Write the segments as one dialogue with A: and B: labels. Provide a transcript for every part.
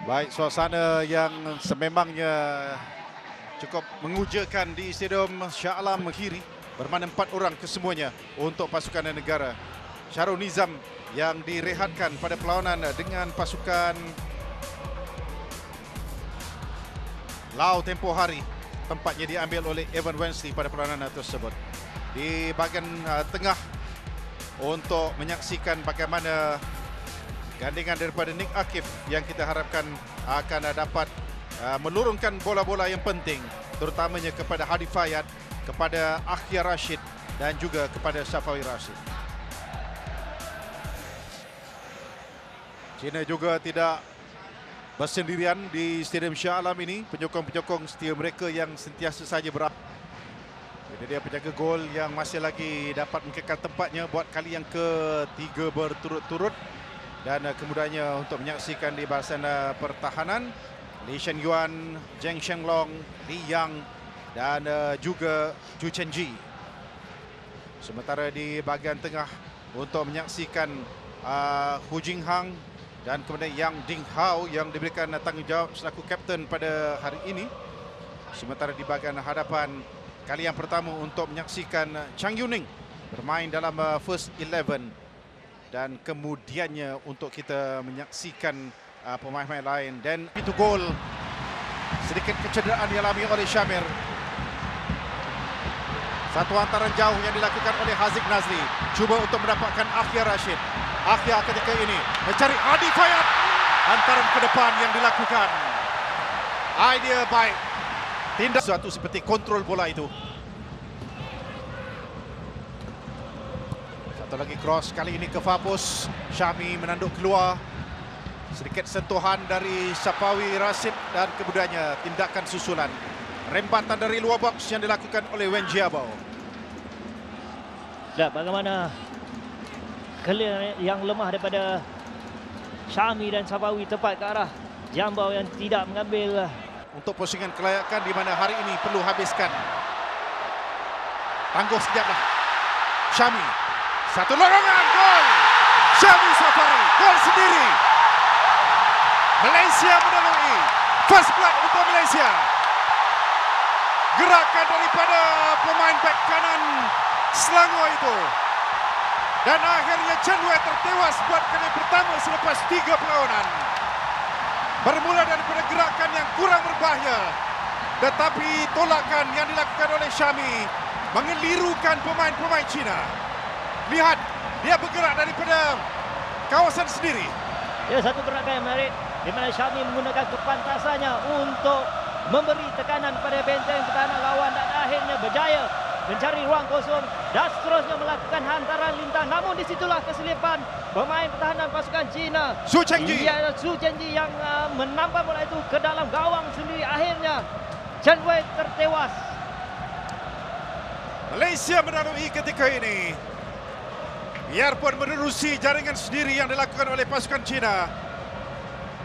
A: Baik, suasana yang sememangnya cukup mengujakan di Stadium Shah Alam Kiri bermakna 4 orang kesemuanya untuk pasukan negara. Syahrul Nizam yang direhatkan pada perlawanan dengan pasukan Lau tempoh hari, tempatnya diambil oleh Evan Wensley pada perlawanan tersebut. Di bahagian tengah untuk menyaksikan bagaimana gandingan daripada Nick Akif yang kita harapkan akan dapat menurunkan bola-bola yang penting, terutamanya kepada Hadi Fayad, kepada Akhia Rashid dan juga kepada Safawi Rashid. China juga tidak bersendirian di Stadium Shah Alam ini. Penyokong-penyokong setia mereka yang sentiasa saja Ini dia penjaga gol yang masih lagi dapat mengekal tempatnya buat kali yang ke-3 berturut-turut. Dan kemudiannya untuk menyaksikan di barisan pertahanan, Lee Shen Yuan, Zheng Shenglong, Li Yang dan juga Zhu Chenji. Sementara di bahagian tengah untuk menyaksikan Hu Jinghang dan kemudian Yang Ding Hao yang diberikan tanggungjawab selaku kapten pada hari ini. Sementara di bahagian hadapan, kali yang pertama untuk menyaksikan Chang Yuning bermain dalam first 11. Dan kemudiannya untuk kita menyaksikan pemain-pemain lain. Dan itu gol, sedikit kecederaan dialami oleh Syamir. Satu hantaran jauh yang dilakukan oleh Haziq Nazri, cuba untuk mendapatkan Akhia Rashid. Akhia ketika ini mencari Hadi Fayad. Hantaran ke depan yang dilakukan, idea baik, tindak sesuatu seperti kontrol bola itu. Satu lagi cross, kali ini ke Fapus. Syami menanduk keluar. Sedikit sentuhan dari Safawi Rashid dan kemudiannya tindakan susulan. Rembatan dari luar box yang dilakukan oleh Wen Jiabao.
B: Lihat bagaimana clear yang lemah daripada Syami dan Safawi tepat ke arah Jiabao yang tidak mengambil.
A: Untuk pusingan kelayakan di mana hari ini perlu habiskan. Tangguh sekejaplah. Syami. Satu lorongan, gol! Syami Safari, gol sendiri. Malaysia melalui first blood untuk Malaysia. Gerakan daripada pemain bek kanan Selangor itu. Dan akhirnya Chen Wei tertewas buat kali pertama selepas 3 perlawanan. Bermula daripada gerakan yang kurang berbahaya, tetapi tolakan yang dilakukan oleh Syami mengelirukan pemain-pemain Cina. Lihat, dia bergerak daripada kawasan sendiri.
B: Ya, satu gerakan yang menarik di mana Syami menggunakan kepantasannya untuk memberi tekanan pada benteng pertahanan lawan dan akhirnya berjaya mencari ruang kosong dan seterusnya melakukan hantaran lintang. Namun disitulah keselipan pemain pertahanan pasukan Cina.
A: Zhu Chenji.
B: Ya, Zhu Chenji yang menampak bola itu ke dalam gawang sendiri. Akhirnya Chen Wei tertewas.
A: Malaysia melalui ketika ini. Biarpun menerusi jaringan sendiri yang dilakukan oleh pasukan Cina.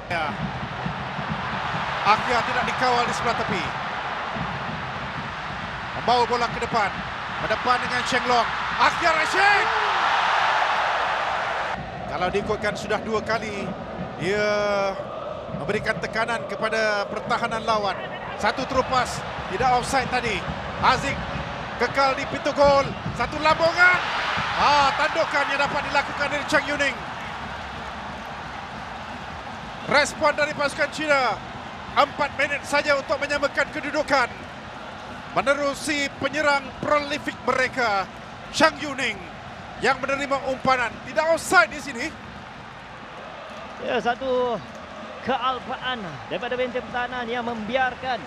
A: Ya. Akhia tidak dikawal di sebelah tepi. Membawa bola ke depan. Berdepan dengan Shenglong. Akhia Rashid. Kalau diikutkan sudah 2 kali dia memberikan tekanan kepada pertahanan lawan. Satu terupas, tidak offside tadi. Haziq kekal di pintu gol. Satu lambungan. Tandukan yang dapat dilakukan dari Chang Yuning. Respon dari pasukan Cina. 4 minit saja untuk menyamakan kedudukan. Menerusi penyerang prolific mereka, Chang Yuning, yang menerima umpan. Tidak offside di sini.
B: Ya, satu kealpaan daripada benteng pertahanan yang membiarkan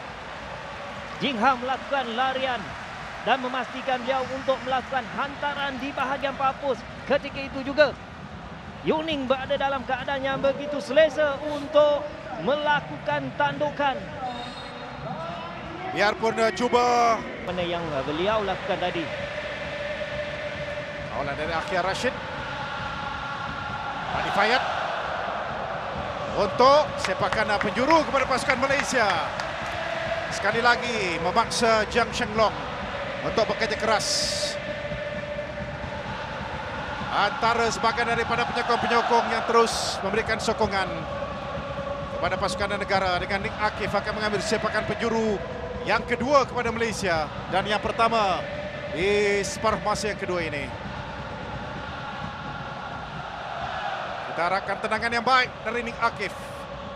B: Jinghang melakukan larian dan memastikan beliau untuk melakukan hantaran di bahagian papus. Ketika itu juga Yuning berada dalam keadaan yang begitu selesa untuk melakukan tandukan.
A: Biarpun cuba
B: Mana yang beliau lakukan tadi.
A: kawalan dari Akhia Rashid. Hadi Fayad untuk sepakan penjuru kepada pasukan Malaysia. Sekali lagi memaksa Zheng Shenglong untuk bekerja keras. Antara sebahagian daripada penyokong-penyokong yang terus memberikan sokongan kepada pasukan negara dengan Nick Akif akan mengambil sepakan penjuru yang kedua kepada Malaysia dan yang pertama di separuh masa yang kedua ini. Kita harapkan tendangan yang baik dari Nick Akif,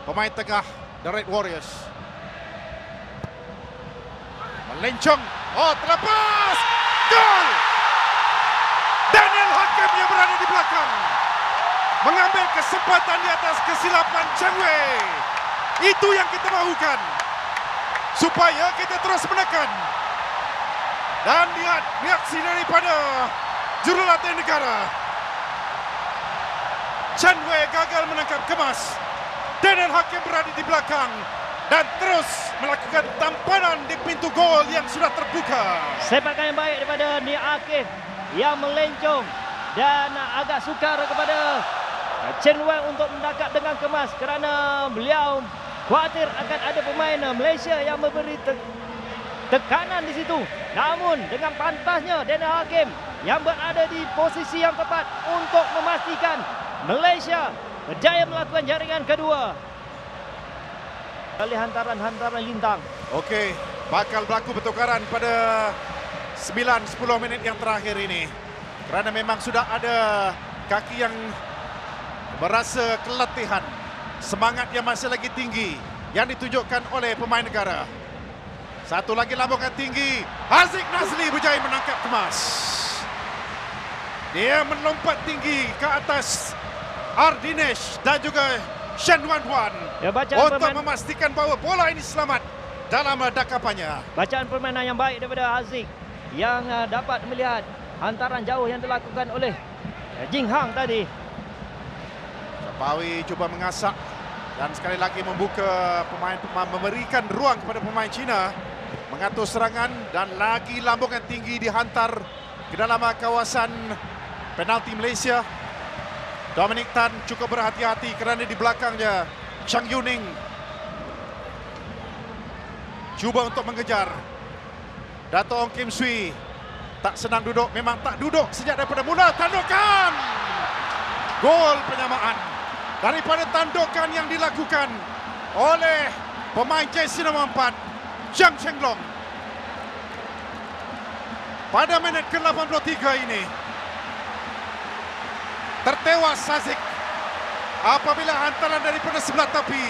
A: pemain tengah The Red Warriors. Melencong, oh terlepas, gol! Daniel Hakim yang berada di belakang mengambil kesempatan di atas kesilapan Cheng Wei. Itu yang kita mahukan, supaya kita terus menekan. Dan lihat reaksi daripada jurulatih negara. Cheng Wei gagal menangkap kemas. Daniel Hakim berada di belakang dan terus melakukan tampanan di pintu gol yang sudah terbuka.
B: Sepakan yang baik daripada Nick Akif yang melencong dan agak sukar kepada Cheng Wei untuk menangkap dengan kemas kerana beliau khawatir akan ada pemain Malaysia yang memberi tekanan di situ. Namun dengan pantasnya Daniel Hakim yang berada di posisi yang tepat untuk memastikan Malaysia berjaya melakukan jaringan kedua. Kali hantaran lintang.
A: Okey, bakal berlaku pertukaran pada 9-10 minit yang terakhir ini. Kerana memang sudah ada kaki yang merasa keletihan. Semangat yang masih lagi tinggi yang ditunjukkan oleh pemain negara. Satu lagi lambungan tinggi. Haziq Nazli berjaya menangkap kemas. Dia melompat tinggi ke atas Ardinesh dan juga Shen Wan Huan untuk memastikan bahawa bola ini selamat dalam dakapannya.
B: Bacaan permainan yang baik daripada Haziq yang dapat melihat hantaran jauh yang dilakukan oleh Jing Hang tadi.
A: Sapawi cuba mengasak dan sekali lagi membuka pemain-pemain, memberikan ruang kepada pemain Cina mengatur serangan dan lagi lambungan tinggi dihantar ke dalam kawasan penalti Malaysia. Dominic Tan cukup berhati-hati kerana di belakangnya Chang Yuning cuba untuk mengejar. Dato' Ong Kim Swee tak senang duduk, memang tak duduk sejak daripada mula. Tandukan! Gol penyamaan daripada tandukan yang dilakukan oleh pemain jersey nombor 4 Zhang Chenglong. Pada minit ke-83 ini tertewas Haziq apabila hantaran daripada sebelah tepi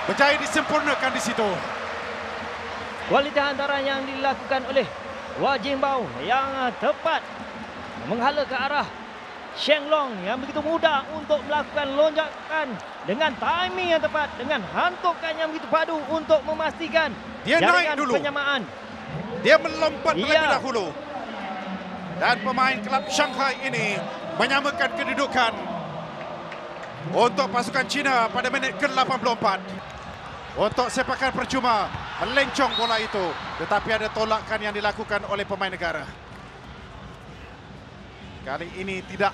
A: berjaya disempurnakan di situ.
B: Kualiti hantaran yang dilakukan oleh Wah Jingbao yang tepat menghala ke arah Sheng Long yang begitu mudah untuk melakukan lonjakan dengan timing yang tepat, dengan hantukan yang begitu padu untuk memastikan
A: dia naik dulu.
B: Penyamaan.
A: Dia melompat terlebih dahulu. Dan pemain kelab Shanghai ini menyamakan kedudukan untuk pasukan Cina pada minit ke-84. Untuk sepakan percuma melencong bola itu, tetapi ada tolakan yang dilakukan oleh pemain negara. Kali ini tidak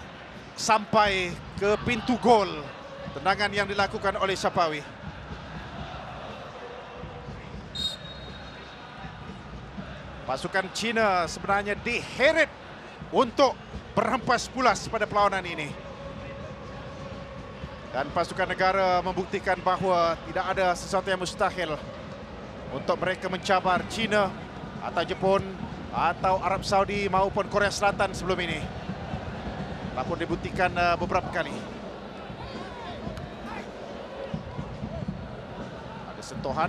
A: sampai ke pintu gol tendangan yang dilakukan oleh Sapawi. Pasukan Cina sebenarnya diheret untuk berhempas pulas pada perlawanan ini. Dan pasukan negara membuktikan bahawa tidak ada sesuatu yang mustahil untuk mereka mencabar China atau Jepun atau Arab Saudi maupun Korea Selatan sebelum ini. Telah pun dibuktikan beberapa kali. Ada sentuhan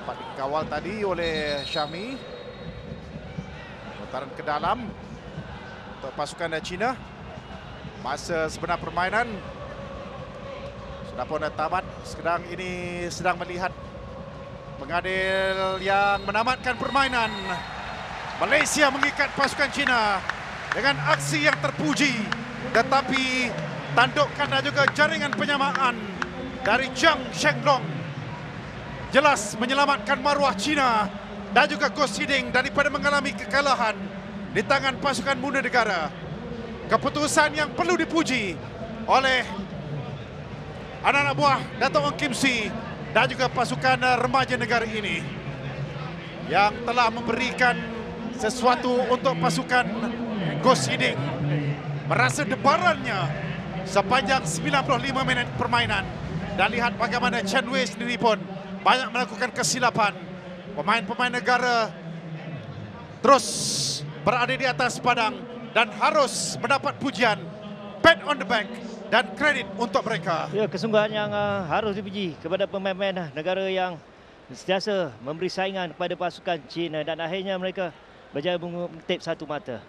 A: dapat dikawal tadi oleh Syami. Putaran ke dalam untuk pasukan Cina. Masa sebenar permainan sudah pun tamat. Sekarang ini sedang melihat pengadil yang menamatkan permainan. Malaysia mengikat pasukan Cina dengan aksi yang terpuji, tetapi tandukan dan juga jaringan penyamaan dari Zhang Chenglong jelas menyelamatkan maruah Cina dan juga Go Xiding daripada mengalami kekalahan di tangan pasukan muda negara. Keputusan yang perlu dipuji oleh anak-anak buah Dato' Ong Kim Swee dan juga pasukan remaja negara ini yang telah memberikan sesuatu untuk pasukan Go Xiding. Merasa debarannya sepanjang 95 minit permainan Dan lihat bagaimana Chen Wei sendiri pun banyak melakukan kesilapan. Pemain-pemain negara terus berada di atas padang dan harus mendapat pujian, pat on the back dan kredit untuk mereka.
B: Ya, kesungguhan yang harus dipuji kepada pemain-pemain negara yang sentiasa memberi saingan kepada pasukan China dan akhirnya mereka berjaya mengutip satu mata.